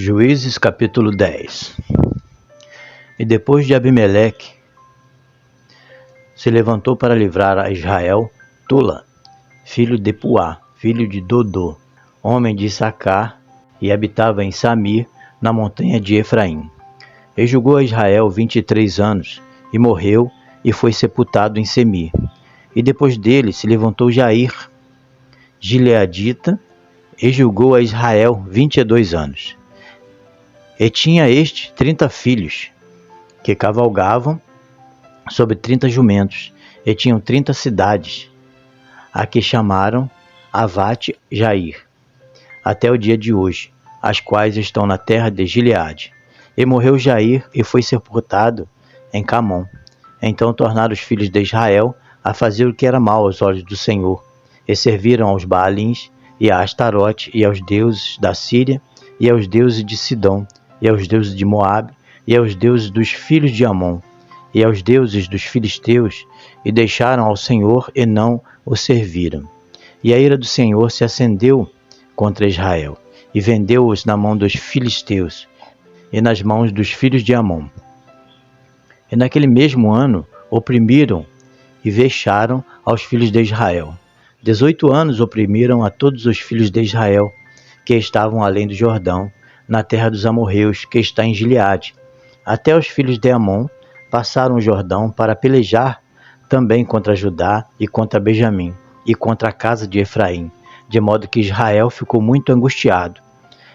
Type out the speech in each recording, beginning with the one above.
Juízes capítulo 10. E depois de Abimeleque se levantou para livrar a Israel Tola, filho de Puá, filho de Dodô, homem de Issacar, e habitava em Samir, na montanha de Efraim. E julgou a Israel 23 anos, e morreu, e foi sepultado em Semir. E depois dele se levantou Jair, gileadita, e julgou a Israel 22 anos. E tinha este 30 filhos, que cavalgavam sobre 30 jumentos, e tinham 30 cidades, a que chamaram Avate Jair, até o dia de hoje, as quais estão na terra de Gileade. E morreu Jair, e foi sepultado em Camom. Então tornaram os filhos de Israel a fazer o que era mal aos olhos do Senhor, e serviram aos Baalins, e a Astarote, e aos deuses da Síria, e aos deuses de Sidom, e aos deuses de Moabe, e aos deuses dos filhos de Amon, e aos deuses dos filisteus, e deixaram ao Senhor e não o serviram. E a ira do Senhor se acendeu contra Israel, e vendeu-os na mão dos filisteus, e nas mãos dos filhos de Amon. E naquele mesmo ano oprimiram e vexaram aos filhos de Israel. 18 anos oprimiram a todos os filhos de Israel, que estavam além do Jordão, na terra dos amorreus, que está em Gileade. Até os filhos de Amon passaram o Jordão para pelejar também contra Judá e contra Benjamim, e contra a casa de Efraim, de modo que Israel ficou muito angustiado.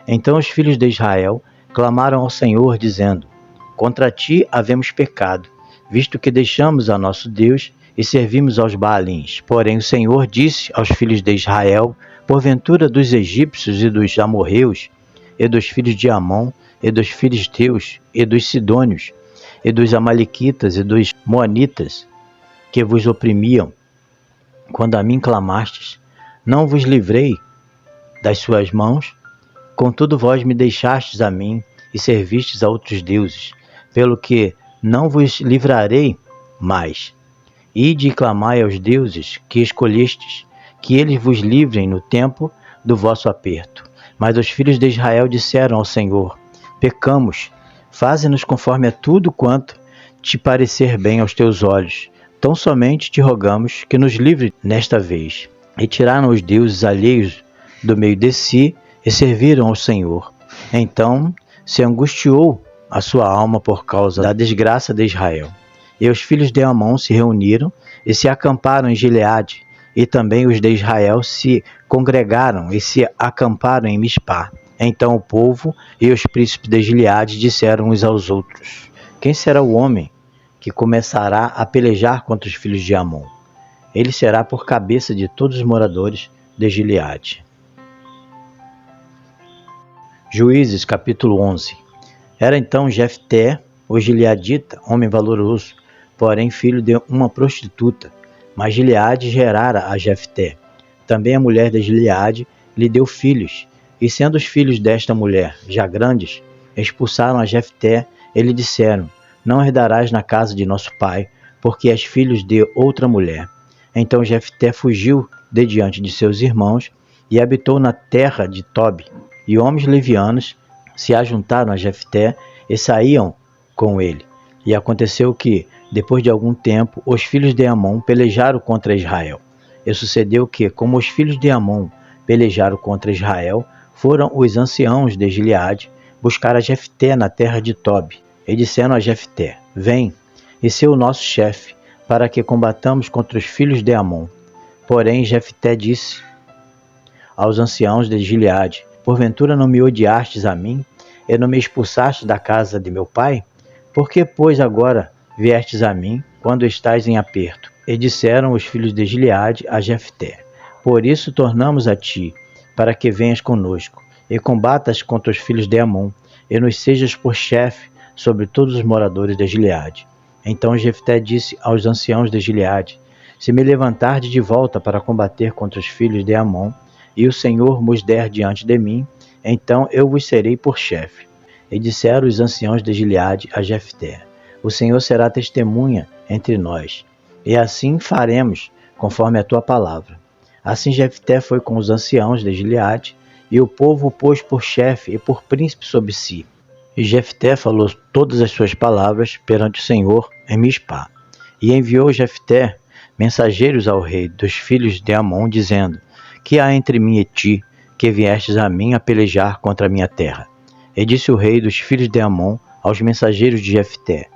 Então os filhos de Israel clamaram ao Senhor, dizendo: Contra ti havemos pecado, visto que deixamos a nosso Deus e servimos aos Baalins. Porém o Senhor disse aos filhos de Israel: Porventura dos egípcios e dos amorreus, e dos filhos de Amon, e dos filisteus, e dos sidônios, e dos amalequitas, e dos moanitas, que vos oprimiam, quando a mim clamastes, não vos livrei das suas mãos? Contudo vós me deixastes a mim, e servistes a outros deuses, pelo que não vos livrarei mais. Ide e clamai aos deuses que escolhestes, que eles vos livrem no tempo do vosso aperto. Mas os filhos de Israel disseram ao Senhor: Pecamos, faze-nos conforme a tudo quanto te parecer bem aos teus olhos. Tão somente te rogamos que nos livre nesta vez. E tiraram os deuses alheios do meio de si, e serviram ao Senhor. Então se angustiou a sua alma por causa da desgraça de Israel. E os filhos de Amon se reuniram e se acamparam em Gileade, e também os de Israel se congregaram e se acamparam em Mispá. Então o povo e os príncipes de Gileade disseram uns aos outros: Quem será o homem que começará a pelejar contra os filhos de Amon? Ele será por cabeça de todos os moradores de Gileade. Juízes capítulo 11. Era então Jefté, o gileadita, homem valoroso, porém filho de uma prostituta. Mas Gileade gerara a Jefté. Também a mulher de Gileade lhe deu filhos, e sendo os filhos desta mulher já grandes, expulsaram a Jefté e lhe disseram: Não herdarás na casa de nosso pai, porque és filhos de outra mulher. Então Jefté fugiu de diante de seus irmãos e habitou na terra de Tobi. E homens levianos se ajuntaram a Jefté e saíam com ele. E aconteceu que, depois de algum tempo, os filhos de Amon pelejaram contra Israel. E sucedeu que, como os filhos de Amon pelejaram contra Israel, foram os anciãos de Gileade buscar a Jefté na terra de Tobi. E disseram a Jefté: Vem, e sê o nosso chefe, para que combatamos contra os filhos de Amon. Porém Jefté disse aos anciãos de Gileade: Porventura não me odiastes a mim, e não me expulsastes da casa de meu pai? Por que, pois, agora viestes a mim, quando estás em aperto? E disseram os filhos de Gileade a Jefté: Por isso tornamos a ti, para que venhas conosco, e combatas contra os filhos de Amon, e nos sejas por chefe sobre todos os moradores de Gileade. Então Jefté disse aos anciãos de Gileade: Se me levantardes de volta para combater contra os filhos de Amon, e o Senhor vos der diante de mim, então eu vos serei por chefe. E disseram os anciãos de Gileade a Jefté: O Senhor será testemunha entre nós, e assim faremos, conforme a tua palavra. Assim Jefté foi com os anciãos de Gileade, e o povo o pôs por chefe e por príncipe sobre si. E Jefté falou todas as suas palavras perante o Senhor em Mispá. E enviou Jefté mensageiros ao rei dos filhos de Amon, dizendo: Que há entre mim e ti, que viestes a mim a pelejar contra a minha terra? E disse o rei dos filhos de Amon aos mensageiros de Jefté: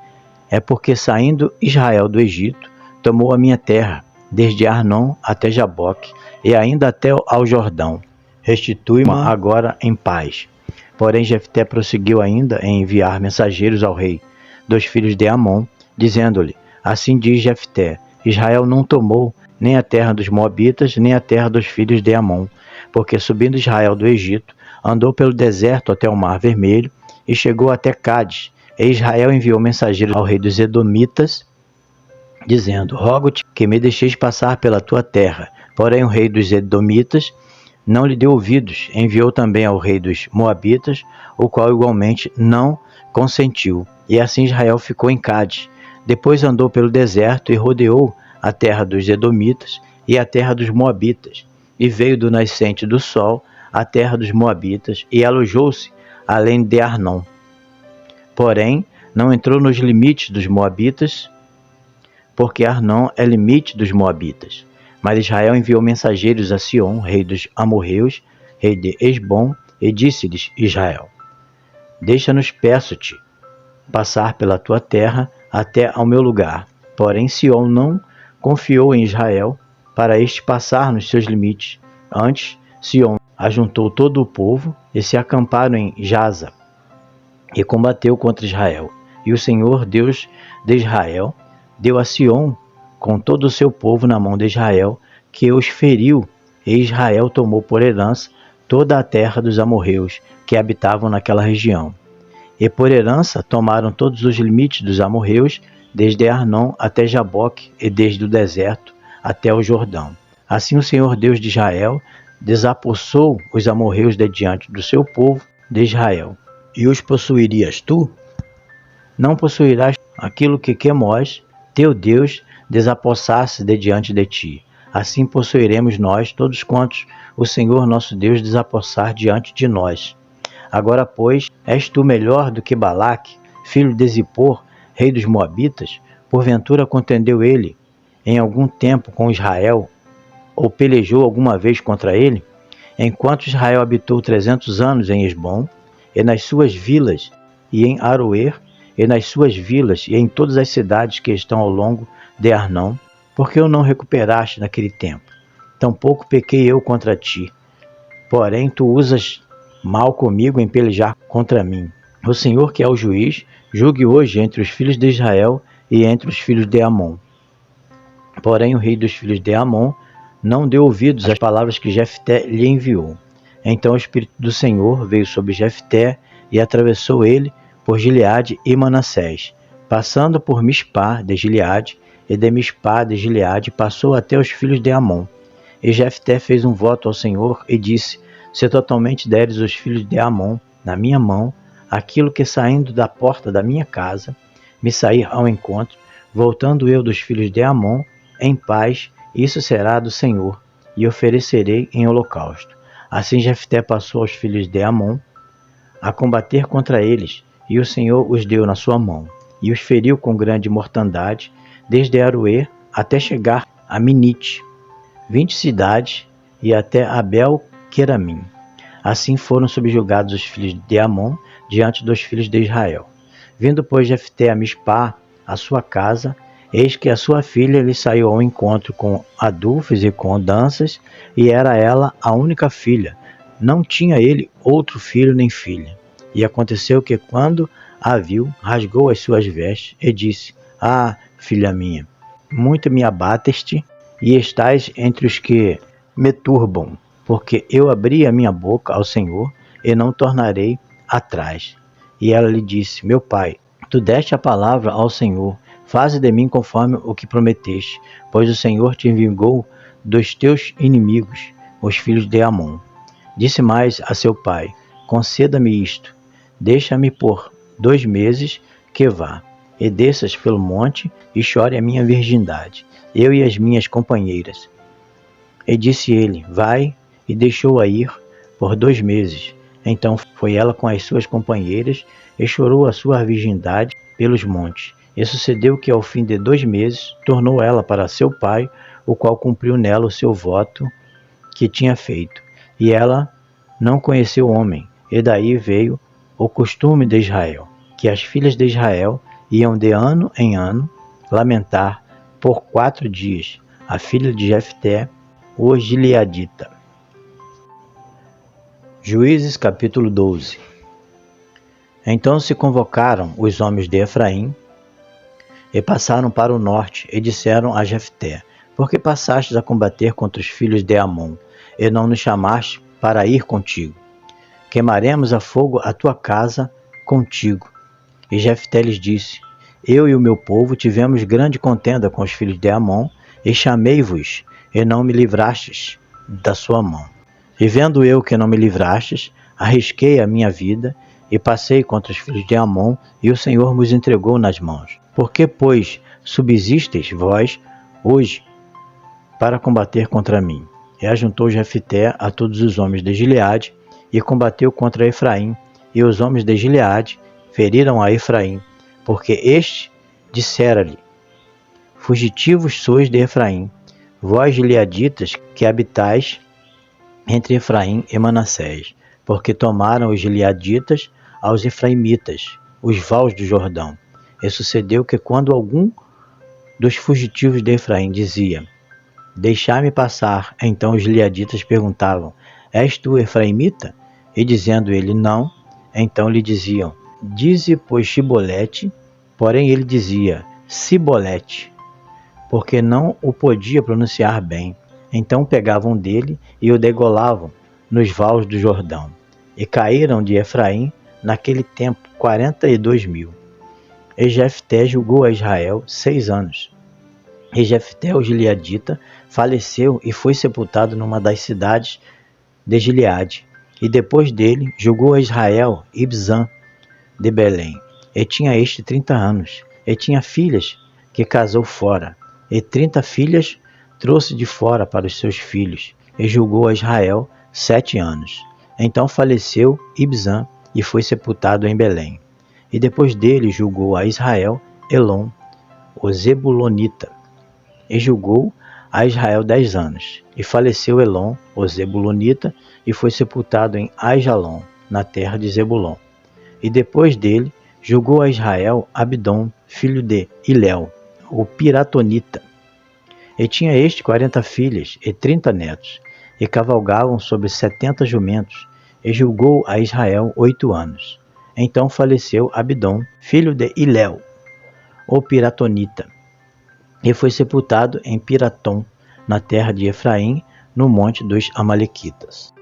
É porque saindo Israel do Egito, tomou a minha terra, desde Arnon até Jaboque, e ainda até ao Jordão. Restitui-me agora em paz. Porém Jefté prosseguiu ainda em enviar mensageiros ao rei dos filhos de Amon, dizendo-lhe: Assim diz Jefté: Israel não tomou nem a terra dos Moabitas, nem a terra dos filhos de Amon, porque subindo Israel do Egito, andou pelo deserto até o Mar Vermelho, e chegou até Cádiz. E Israel enviou mensageiros ao rei dos Edomitas, dizendo: Rogo-te que me deixeis passar pela tua terra. Porém o rei dos Edomitas não lhe deu ouvidos. Enviou também ao rei dos Moabitas, o qual igualmente não consentiu. E assim Israel ficou em Cádiz. Depois andou pelo deserto e rodeou a terra dos Edomitas e a terra dos Moabitas. E veio do nascente do sol a terra dos Moabitas e alojou-se além de Arnon. Porém, não entrou nos limites dos Moabitas, porque Arnon é limite dos Moabitas. Mas Israel enviou mensageiros a Sion, rei dos amorreus, rei de Esbom, e disse-lhes Israel: Deixa-nos, peço-te, passar pela tua terra até ao meu lugar. Porém Sion não confiou em Israel para este passar nos seus limites. Antes, Sion ajuntou todo o povo e se acamparam em Jaza, e combateu contra Israel. E o Senhor, Deus de Israel, deu a Sion com todo o seu povo na mão de Israel, que os feriu, e Israel tomou por herança toda a terra dos amorreus que habitavam naquela região. E por herança tomaram todos os limites dos amorreus, desde Arnon até Jaboque, e desde o deserto até o Jordão. Assim o Senhor Deus de Israel desapossou os amorreus de diante do seu povo de Israel. E os possuirias tu? Não possuirás aquilo que Quemós, teu Deus, desapossasse de diante de ti. Assim possuiremos nós todos quantos o Senhor nosso Deus desapossar diante de nós. Agora, pois, és tu melhor do que Balaque, filho de Zippor, rei dos Moabitas? Porventura contendeu ele em algum tempo com Israel, ou pelejou alguma vez contra ele? Enquanto Israel habitou 300 anos em Esbom, e nas suas vilas, e em Aroer, e nas suas vilas, e em todas as cidades que estão ao longo de Arnon, porque o não recuperaste naquele tempo? Tampouco pequei eu contra ti, porém tu usas mal comigo em pelejar contra mim. O Senhor, que é o juiz, julgue hoje entre os filhos de Israel e entre os filhos de Amon. Porém o rei dos filhos de Amon não deu ouvidos às palavras que Jefté lhe enviou. Então o Espírito do Senhor veio sobre Jefté e atravessou ele por Gileade e Manassés, passando por Mispá de Gileade, e de Mispá de Gileade passou até os filhos de Amon. E Jefté fez um voto ao Senhor e disse: Se totalmente deres os filhos de Amon na minha mão, aquilo que saindo da porta da minha casa me sair ao encontro, voltando eu dos filhos de Amon em paz, isso será do Senhor, e oferecerei em holocausto. Assim Jefté passou aos filhos de Amon a combater contra eles, e o Senhor os deu na sua mão, e os feriu com grande mortandade, desde Aroer até chegar a Minite, 20 cidades, e até Abel-Queramim. Assim foram subjugados os filhos de Amon diante dos filhos de Israel. Vindo, pois, Jefté a Mispá, a sua casa, eis que a sua filha lhe saiu ao encontro com adufes e com danças, e era ela a única filha. Não tinha ele outro filho nem filha. E aconteceu que, quando a viu, rasgou as suas vestes e disse: Ah, filha minha, muito me abateste, e estás entre os que me turbam, porque eu abri a minha boca ao Senhor, e não tornarei atrás. E ela lhe disse: Meu pai, tu deste a palavra ao Senhor, faze de mim conforme o que prometeste, pois o Senhor te vingou dos teus inimigos, os filhos de Amon. Disse mais a seu pai: Conceda-me isto, deixa-me por 2 meses que vá, e desças pelo monte, e chore a minha virgindade, eu e as minhas companheiras. E disse ele: Vai, e deixou-a ir, por 2 meses. Então foi ela com as suas companheiras e chorou a sua virgindade pelos montes. E sucedeu que ao fim de 2 meses tornou ela para seu pai, o qual cumpriu nela o seu voto que tinha feito. E ela não conheceu homem, e daí veio o costume de Israel, que as filhas de Israel iam de ano em ano lamentar por 4 dias a filha de Jefté, o gileadita. Juízes capítulo 12. Então se convocaram os homens de Efraim e passaram para o norte e disseram a Jefté: por que passastes a combater contra os filhos de Amon e não nos chamaste para ir contigo? Queimaremos a fogo a tua casa contigo. E Jefté lhes disse: eu e o meu povo tivemos grande contenda com os filhos de Amon, e chamei-vos, e não me livrastes da sua mão. E vendo eu que não me livrastes, arrisquei a minha vida, e passei contra os filhos de Amon, e o Senhor nos entregou nas mãos. Por que, pois, subsistes vós hoje para combater contra mim? E ajuntou Jefté a todos os homens de Gileade, e combateu contra Efraim, e os homens de Gileade feriram a Efraim, porque este dissera-lhe: fugitivos sois de Efraim, vós gileaditas que habitais entre Efraim e Manassés, porque tomaram os gileaditas aos efraimitas os vales do Jordão. E sucedeu que quando algum dos fugitivos de Efraim dizia: deixai-me passar, então os gileaditas perguntavam: és tu efraimita? E dizendo ele: não, então lhe diziam: dize, pois, Shibolete. Porém ele dizia: Sibolete, porque não o podia pronunciar bem. Então pegavam dele e o degolavam nos vales do Jordão. E caíram de Efraim naquele tempo 42.000. E Jefté julgou a Israel 6 anos. E Jefté, o gileadita, faleceu e foi sepultado numa das cidades de Gileade. E depois dele julgou a Israel Ibzan de Belém. E tinha este 30 anos. E tinha filhas que casou fora. E 30 filhas trouxe de fora para os seus filhos. E julgou a Israel 7 anos. Então faleceu Ibzan e foi sepultado em Belém. E depois dele julgou a Israel Elon, o Zebulonita. E julgou a Israel 10 anos. E faleceu Elon, o Zebulonita, e foi sepultado em Aijalon, na terra de Zebulon. E depois dele julgou a Israel Abdom, filho de Hilel, o Piratonita. E tinha este 40 filhas e 30 netos, e cavalgavam sobre 70 jumentos, e julgou a Israel 8 anos. Então faleceu Abdom, filho de Hilel, o Piratonita, e foi sepultado em Piratom, na terra de Efraim, no monte dos Amalequitas.